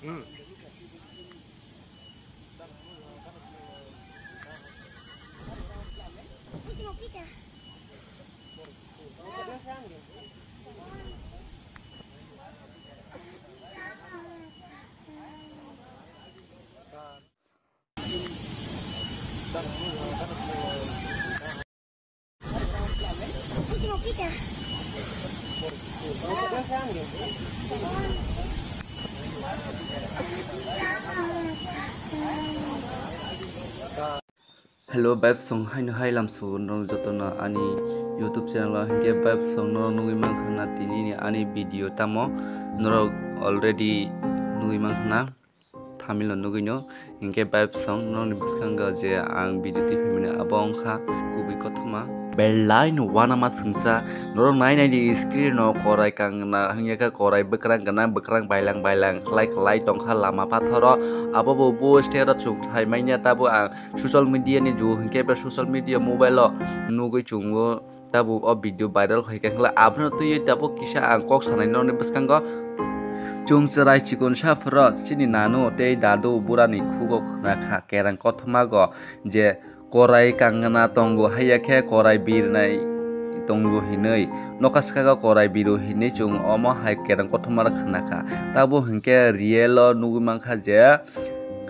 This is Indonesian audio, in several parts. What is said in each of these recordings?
Hmm. Hello, Bab Song hai lam su nong jotona ani YouTube channel hingke Bab Song no nungui mangkhana tini ni ani video tamo norok already nungui mangkhana thamil nungui no hingke Bab Song no ni buskanga je ang video ti phimina abong kha kubi kothoma belai no wana ma sungsa norok nai di screen no korai kangna hingke korai bekrang bailang khlai tongkha lama pathoro abo bo stera chung thai mainya tabo ang social media ni jo hingke ba social media mobile nugui chungo tabo o video viral khaike khla abno tuyi tabo kisa ang kok sanai no ni buskango chung charai chikon safro chini nano te dadu burani khugo khna kha kerang kothma go je korai kangna tongo hayakhe korai birnai tongo hinei nokaskaga korai biru hinei chung omo hai kerang kothma khna kha tabo hingke real nugui mangkha je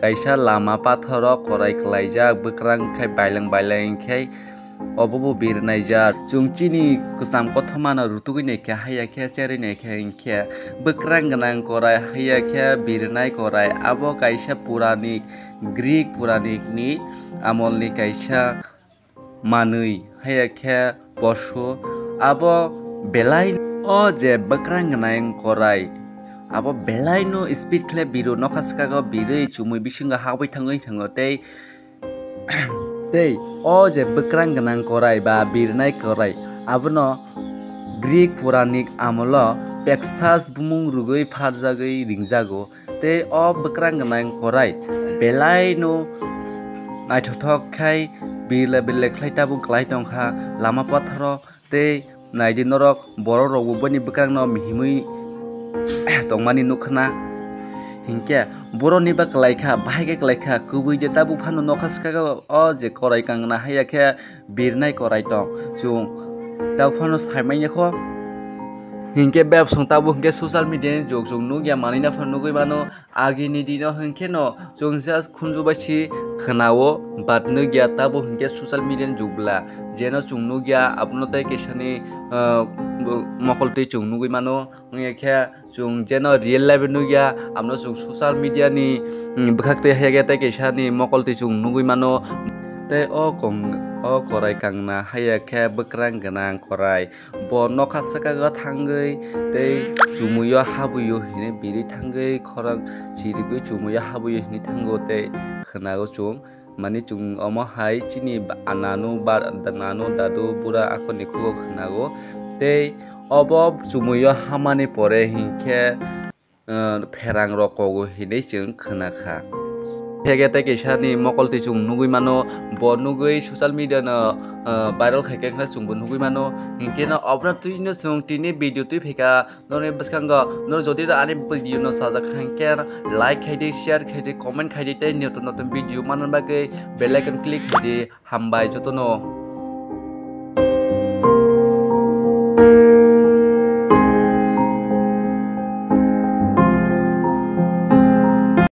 kaisa lama pathoro korai khlaijak bekrang khai bailang khai obobo birnai jar chungchini kusam kothoma na rutugui nei kha haya kha cheri nei kha ingkhe bekrang ganang korai haya kha birnai korai abo kaisa puranik Greek puranik ni amol ni kaisa manui haya kha posho abo belai o je bekrang ganang korai abo belai no speed khle biru nokaskago birui chumui bisinga habai thango tei tei o je bekrang ganang korai ba birnai korai abono Greek puranik amolo Texas bumung rugui pharjagui ringjago tei o bekrang ganang korai belai no naithothok khai bile khlai tabu klai tongkha lama patharo tei naidi norok borok rok boni bekrang no mihimui tongmani nukhna hingke boroni ba klaikha bahai klaikha kubui je tabu phano nokaskaga o je korai kangna hayakhe birnai korai tong chung tabu phano saimai kho hingke Bab Song tabu hingke social media ni jog nugya manina phano nugui mano agini dino hingke no chung just khunju baisi khnao bat nugya tabu hingke social media ni jogbla jeno chung nugya apno tai kesani mokol tei chung nugui mano ngekhe chung jeno real life nugya amno chung social media ni bkhak tei hege tei kesani mokol tei chung nugui mano tei o korai kangna hayakhe bekrang ganang korai bo nokha sakaga thangui tei chumuyo habuyo hine biri thangui khorang chirigui chumuyo habuyo hine thango tei khnago chung mani chung omo hai chini nano dadu bura akoni khugo khnago tei obo chumuyo hamani pore hingkhe pherang rokogo hine chung khnakha hege tei kesani mokol tei chung nugui mano bo nugui social media no viral khaike khna chungbo nugui mano hingke no obra tuino chung tini video tui pheka noni bskango nor jodi ani video no sajak hangke like khaidi share khaidi comment khaidi tei noton video manan bagui bell icon click khaidi hambai jotono